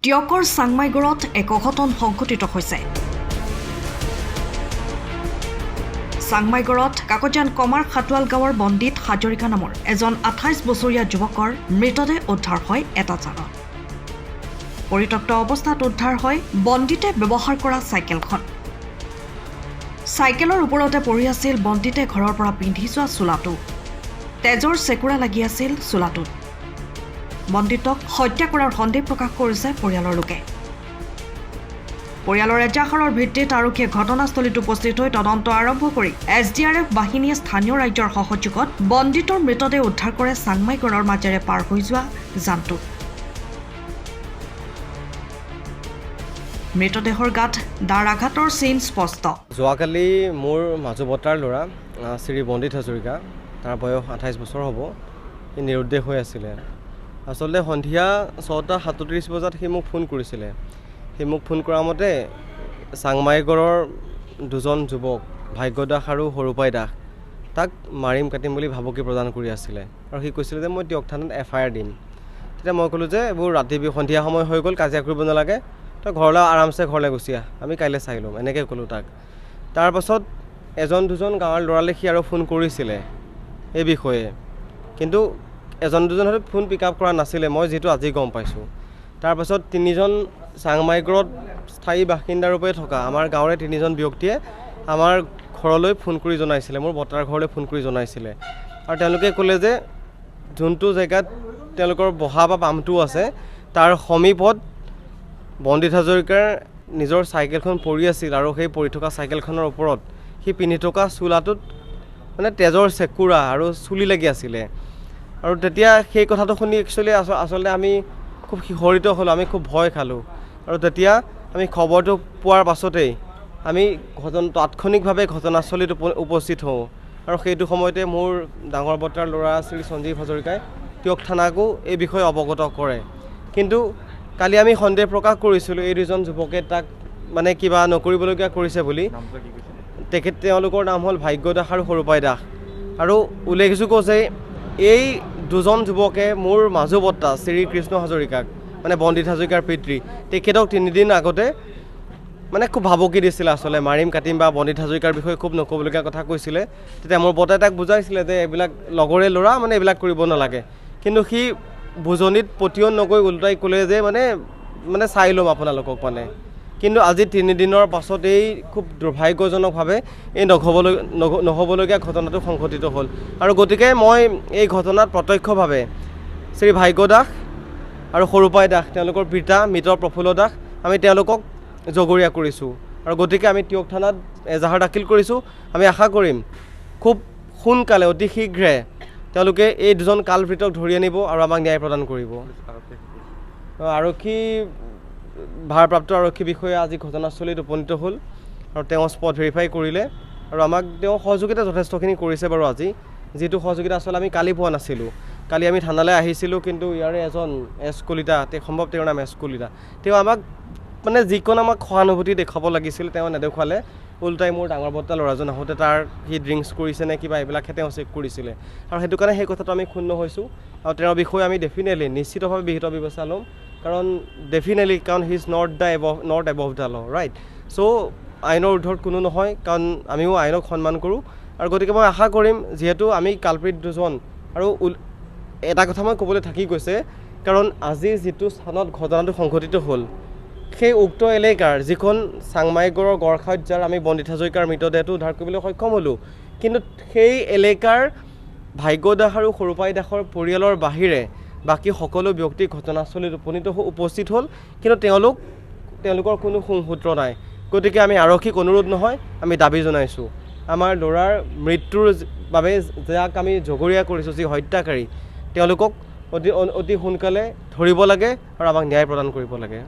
টিয়কৰ চাংমাইগড়ত এক অঘটন সংঘটিত হৈছে। চাংমাইগড়ত কাকজান কমাৰ খাটোৱাল গাঁৱৰ বন্দিত হাজৰিকা নামৰ এজন 28 বছৰীয়া যুৱকৰ মৃতদেহ উদ্ধাৰ হয় এটা জানত। পৰিত্যক্ত অৱস্থাত উদ্ধাৰ হয় বন্দিতে ব্যৱহাৰ কৰা চাইকেলখন। চাইকেলৰ ওপৰতে পৰি আছিল বন্দিতে ঘৰৰ পৰা পিন্ধি যোৱা চোলাটো। তেজৰ চেকুৰা লাগি আছিল চোলাটোত। বন্দিতক হত্যা কৰাৰ সন্দেহ প্ৰকাশ কৰিছে পৰিয়ালৰ লোকে। পৰিয়ালৰ এজাহাৰৰ ভিত্তিত আৰক্ষীয়ে ঘটনাস্থলীত উপস্থিত হৈ তদন্ত আৰম্ভ কৰি SDRF বাহিনীয়ে স্থানীয় ৰাজ্যৰ সহযোগত বন্দিতৰ মৃতদেহ উদ্ধাৰ কৰে চাংমাইগড়ৰ মাজেৰে পাৰ হৈ যোৱা যানটোত। মৃতদেহৰ গাত দাৰ আঘাতৰ চিন স্পষ্ট। যোৱাকালি মোৰ মাজু বৰ্তাৰ ল'ৰা শ্ৰী বন্দিত হাজৰিকা, তাৰ বয়স 28 বছৰ হ'ব, সি নিৰুদ্দেশ হৈ আছিলে। আচলতে সন্ধিয়া 6:37 বজাত সি মোক ফোন কৰিছিলে। সি মোক ফোন কৰা মতে চাংমাইগড়ৰ দুজন যুৱক ভাগ্য দাস আৰু সৰুপাই দাস তাক মাৰিম কাটিম বুলি ভাবুকি প্ৰদান কৰি আছিলে আৰু সি কৈছিলে যে মই টিয়ক থানাত FIR দিম। তেতিয়া মই ক'লোঁ যে এইবোৰ ৰাতি সন্ধিয়া সময় হৈ গ'ল, কাজিয়া কৰিব নালাগে, তই ঘৰলৈ আৰামছে ঘৰলৈ গুচি আহ, আমি কাইলৈ চাই ল'ম, এনেকৈ ক'লোঁ তাক। তাৰপাছত এজন দুজন গাঁৱৰ ল'ৰালৈ সি আৰু ফোন কৰিছিলে এই বিষয়ে, কিন্তু এজন দুজন হয়তো ফোন পিক আপ কৰা নাছিলে, মই যিটো আজি গম পাইছোঁ। তাৰপাছত 3জন চাংমাইগড়ত স্থায়ী বাসিন্দাৰূপে থকা আমাৰ গাঁৱৰে 3জন ব্যক্তিয়ে আমাৰ ঘৰলৈ ফোন কৰি জনাইছিলে, মোৰ বৰ্তাৰ ঘৰলৈ ফোন কৰি জনাইছিলে। আৰু তেওঁলোকে ক'লে যে যোনটো জেগাত তেওঁলোকৰ বহা বা পামটো আছে তাৰ সমীপত বন্দিত হাজৰিকাৰ নিজৰ চাইকেলখন পৰি আছিল আৰু সেই পৰি থকা চাইকেলখনৰ ওপৰত সি পিন্ধি থকা চোলাটোত মানে তেজৰ চেকুৰা আৰু চুলি লাগি আছিলে। আৰু তেতিয়া সেই কথাটো শুনি একচুৱেলি আচলতে আমি খুব শিহৰিত হ'লোঁ, আমি খুব ভয় খালোঁ। আৰু তেতিয়া আমি খবৰটো পোৱাৰ পাছতেই আমি তাৎক্ষণিকভাৱে ঘটনাস্থলীত উপস্থিত হওঁ। আৰু সেইটো সময়তে মোৰ ডাঙৰ বৰ্তাৰ ল'ৰা শ্ৰী সঞ্জীৱ হাজৰিকাই টিয়ক থানাকো এই বিষয়ে অৱগত কৰে। কিন্তু কালি আমি সন্দেহ প্ৰকাশ কৰিছিলোঁ এই দুজন যুৱকে তাক মানে কিবা নকৰিবলগীয়া কৰিছে বুলি। তেওঁলোকৰ নাম হ'ল ভাগ্য দাস আৰু সৰুপাই দাস। আৰু উল্লেখযোগ্য যে এই দুজন যুৱকে মোৰ মাজু বৰ্তা শ্ৰী কৃষ্ণ হাজৰিকাক, মানে বন্দিত হাজৰিকাৰ পিতৃ, তেখেতক 3 দিন আগতে মানে খুব ভাবুকি দিছিলে, আচলতে মাৰিম কাটিম বা বন্দিত হাজৰিকাৰ বিষয়ে খুব নক'বলগীয়া কথা কৈছিলে। তেতিয়া মোৰ বৰ্তাই তাক বুজাইছিলে যে এইবিলাক লগৰে ল'ৰা, মানে এইবিলাক কৰিব নালাগে। কিন্তু সি বুজনিত পতিয়ন নগৈ ওলোটাই ক'লে যে মানে চাই ল'ম আপোনালোকক মানে। কিন্তু আজি 3 দিনৰ পাছত এই খুব দুৰ্ভাগ্যজনকভাৱে এই নহ'বলগীয়া ঘটনাটো সংঘটিত হ'ল। আৰু গতিকে মই এই ঘটনাত প্ৰত্যক্ষভাৱে শ্ৰী ভাগ্য দাস আৰু সৰুপাই দাস, তেওঁলোকৰ পিতা মৃত প্ৰফুল্ল দাস, আমি তেওঁলোকক জগৰীয়া কৰিছোঁ। আৰু গতিকে আমি টিয়ক থানাত এজাহাৰ দাখিল কৰিছোঁ। আমি আশা কৰিম খুব সোনকালে অতি শীঘ্ৰে তেওঁলোকে এই দুজন কালভৃতক ধৰি আনিব আৰু আমাক ন্যায় প্ৰদান কৰিব। আৰক্ষী ভাৰপ্ৰাপ্ত আৰক্ষী বিষয়া আজি ঘটনাস্থলীত উপনীত হ'ল আৰু তেওঁ স্পট ভেৰিফাই কৰিলে আৰু আমাক তেওঁ সহযোগিতা যথেষ্টখিনি কৰিছে বাৰু আজি, যিটো সহযোগিতা আচলতে আমি কালি পোৱা নাছিলোঁ। কালি আমি থানালৈ আহিছিলোঁ, কিন্তু ইয়াৰে এজন S কলিতা, সম্ভৱ তেওঁৰ নাম S কলিতা, তেওঁ আমাক মানে যিকণ আমাক সহানুভূতি দেখুৱাব লাগিছিল তেওঁ নেদেখুৱালে। ওলোটাই মোৰ ডাঙৰ বৰ্তা ল'ৰাজন আহোঁতে তাৰ সি ড্ৰিংকছ কৰিছে নে কিবা এইবিলাকহে তেওঁ চেক কৰিছিলে। আৰু সেইটো কাৰণে সেই কথাটো আমি ক্ষুণ্ণ হৈছোঁ আৰু তেওঁৰ বিষয়ে আমি ডেফিনেটলি নিশ্চিতভাৱে বিহিত ব্যৱস্থা ল'ম, কাৰণ he is not above the law, right? So' আইনৰ ঊৰ্ধত কোনো নহয়, কাৰণ আমিও আইনক সন্মান কৰোঁ। আৰু গতিকে মই আশা কৰিম, যিহেতু আমি কালপ্ৰিত দুজন, আৰু এটা কথা মই ক'বলৈ থাকি গৈছে, কাৰণ আজি যিটো স্থানত ঘটনাটো সংঘটিত হ'ল সেই উক্ত এলেকাৰ যিখন চাংমাইগড়ৰ গড়খাইত যাৰ আমি বন্দিত হাজৰিকাৰ মৃতদেহটো উদ্ধাৰ কৰিবলৈ সক্ষম হ'লোঁ, কিন্তু সেই এলেকাৰ ভাগ্য দাস আৰু সৰুপাই দাসৰ পৰিয়ালৰ বাহিৰে বাকী সকলো ব্যক্তি ঘটনাস্থলীত উপস্থিত হ'ল, কিন্তু তেওঁলোকৰ কোনো সুসূত্ৰ নাই। গতিকে আমি আৰক্ষীক অনুৰোধ নহয়, আমি দাবী জনাইছোঁ, আমাৰ ল'ৰাৰ মৃত্যুৰ বাবে যাক আমি জগৰীয়া কৰিছোঁ, যি হত্যাকাৰী, তেওঁলোকক অতি সোনকালে ধৰিব লাগে আৰু আমাক ন্যায় প্ৰদান কৰিব লাগে।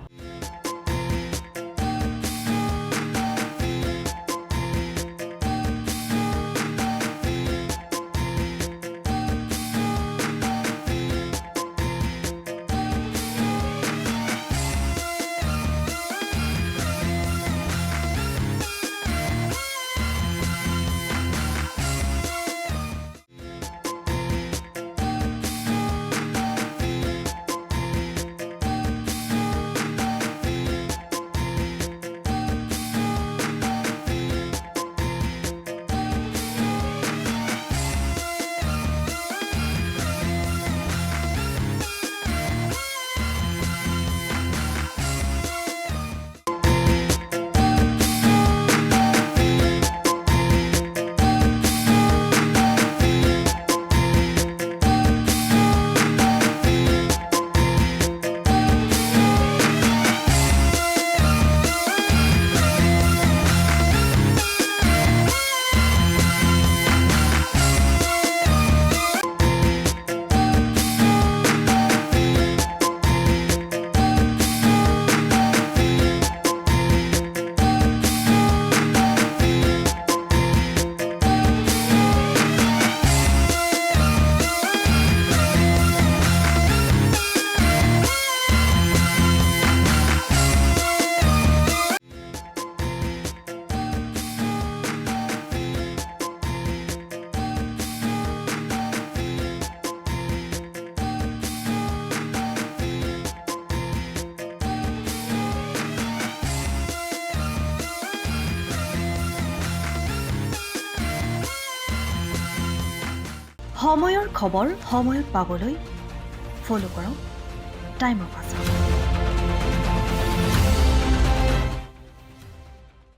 সময়ৰ খবৰ সময়ত পাবলৈ ফ'ল' কৰক টাইম অফ আছাম।